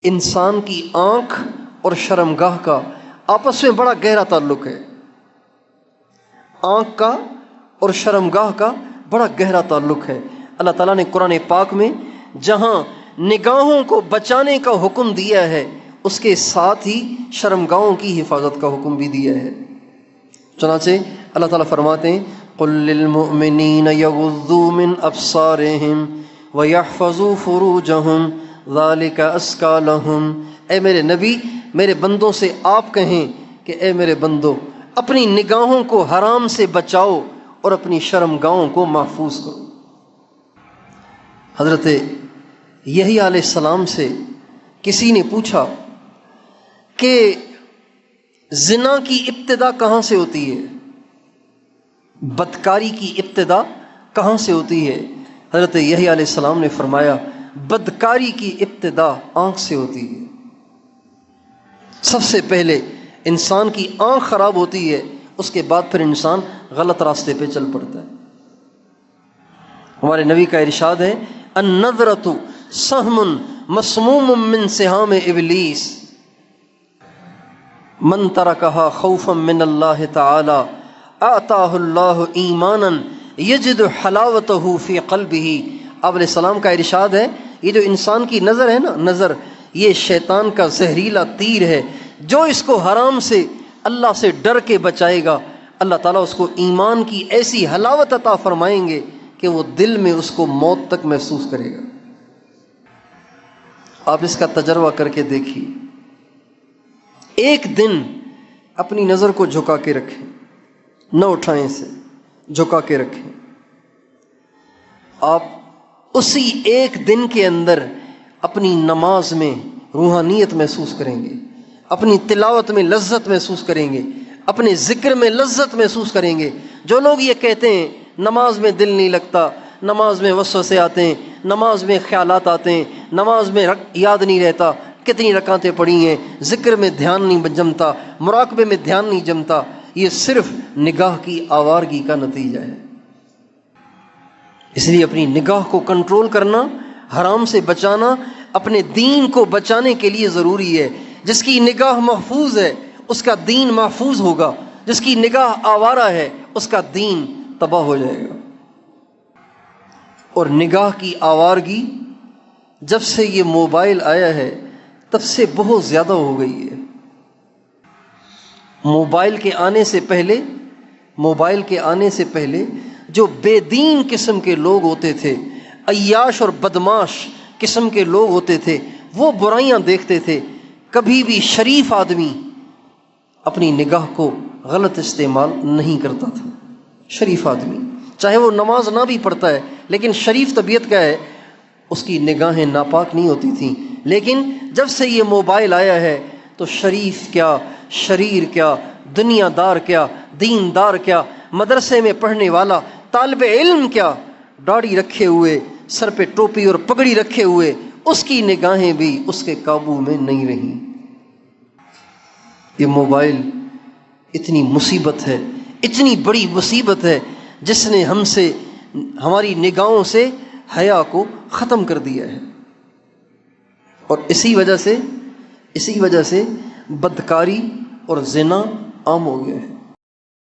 انسان کی آنکھ اور شرمگاہ کا آپس میں بڑا گہرا تعلق ہے۔ آنکھ کا اور شرمگاہ کا بڑا گہرا تعلق ہے۔ اللہ تعالیٰ نے قرآن پاک میں جہاں نگاہوں کو بچانے کا حکم دیا ہے، اس کے ساتھ ہی شرمگاہوں کی حفاظت کا حکم بھی دیا ہے۔ چنانچہ اللہ تعالیٰ فرماتے ہیں قُل لِّلْمُؤْمِنِينَ يَغُضُّوا مِنْ أَبْصَارِهِمْ وَيَحْفَظُوا فُرُوجَهُمْ ذَلِكَ أَزْكَىٰ لَهُمْ۔ اے میرے نبی، میرے بندوں سے آپ کہیں کہ اے میرے بندو، اپنی نگاہوں کو حرام سے بچاؤ اور اپنی شرمگاہوں کو محفوظ کرو۔ حضرت یحییٰ علیہ السلام سے کسی نے پوچھا کہ زنا کی ابتدا کہاں سے ہوتی ہے، بدکاری کی ابتدا کہاں سے ہوتی ہے؟ حضرت یحییٰ علیہ السلام نے فرمایا بدکاری کی ابتدا آنکھ سے ہوتی ہے۔ سب سے پہلے انسان کی آنکھ خراب ہوتی ہے، اس کے بعد پھر انسان غلط راستے پہ چل پڑتا ہے۔ ہمارے نبی کا ارشاد ہے النظرۃ سہم مسموم من سہام ابلیس من ترکہا خوفا من اللہ تعالی اعطاہ اللہ ایمانا یجد حلاوتہ فی قلبہ۔ آپ علیہ السلام کا ارشاد ہے یہ جو انسان کی نظر ہے نا، نظر یہ شیطان کا زہریلا تیر ہے، جو اس کو حرام سے اللہ سے ڈر کے بچائے گا، اللہ تعالیٰ اس کو ایمان کی ایسی حلاوت عطا فرمائیں گے کہ وہ دل میں اس کو موت تک محسوس کرے گا۔ آپ اس کا تجربہ کر کے دیکھیے، ایک دن اپنی نظر کو جھکا کے رکھیں، نہ اٹھائیں اسے، جھکا کے رکھیں۔ آپ اسی ایک دن کے اندر اپنی نماز میں روحانیت محسوس کریں گے، اپنی تلاوت میں لذت محسوس کریں گے، اپنے ذکر میں لذت محسوس کریں گے۔ جو لوگ یہ کہتے ہیں نماز میں دل نہیں لگتا، نماز میں وسوسے آتے ہیں، نماز میں خیالات آتے ہیں، نماز میں یاد نہیں رہتا، کتنی رکعتیں پڑھی ہیں، ذکر میں دھیان نہیں جمتا، مراقبے میں دھیان نہیں جمتا، یہ صرف نگاہ کی آوارگی کا نتیجہ ہے۔ اس لیے اپنی نگاہ کو کنٹرول کرنا، حرام سے بچانا، اپنے دین کو بچانے کے لیے ضروری ہے۔ جس کی نگاہ محفوظ ہے اس کا دین محفوظ ہوگا، جس کی نگاہ آوارہ ہے اس کا دین تباہ ہو جائے گا۔ اور نگاہ کی آوارگی جب سے یہ موبائل آیا ہے تب سے بہت زیادہ ہو گئی ہے۔ موبائل کے آنے سے پہلے جو بے دین قسم کے لوگ ہوتے تھے، عیاش اور بدماش قسم کے لوگ ہوتے تھے، وہ برائیاں دیکھتے تھے۔ کبھی بھی شریف آدمی اپنی نگاہ کو غلط استعمال نہیں کرتا تھا۔ شریف آدمی چاہے وہ نماز نہ بھی پڑھتا ہے لیکن شریف طبیعت کا ہے، اس کی نگاہیں ناپاک نہیں ہوتی تھیں۔ لیکن جب سے یہ موبائل آیا ہے تو شریف کیا، شریر کیا، دنیا دار کیا، دین دار کیا، مدرسے میں پڑھنے والا، طالب علم کیا، داڑھی رکھے ہوئے، سر پہ ٹوپی اور پگڑی رکھے ہوئے، اس کی نگاہیں بھی اس کے قابو میں نہیں رہیں۔ یہ موبائل اتنی مصیبت ہے، اتنی بڑی مصیبت ہے، جس نے ہم سے، ہماری نگاہوں سے حیا کو ختم کر دیا ہے۔ اور اسی وجہ سے بدکاری اور زنا عام ہو گیا ہے۔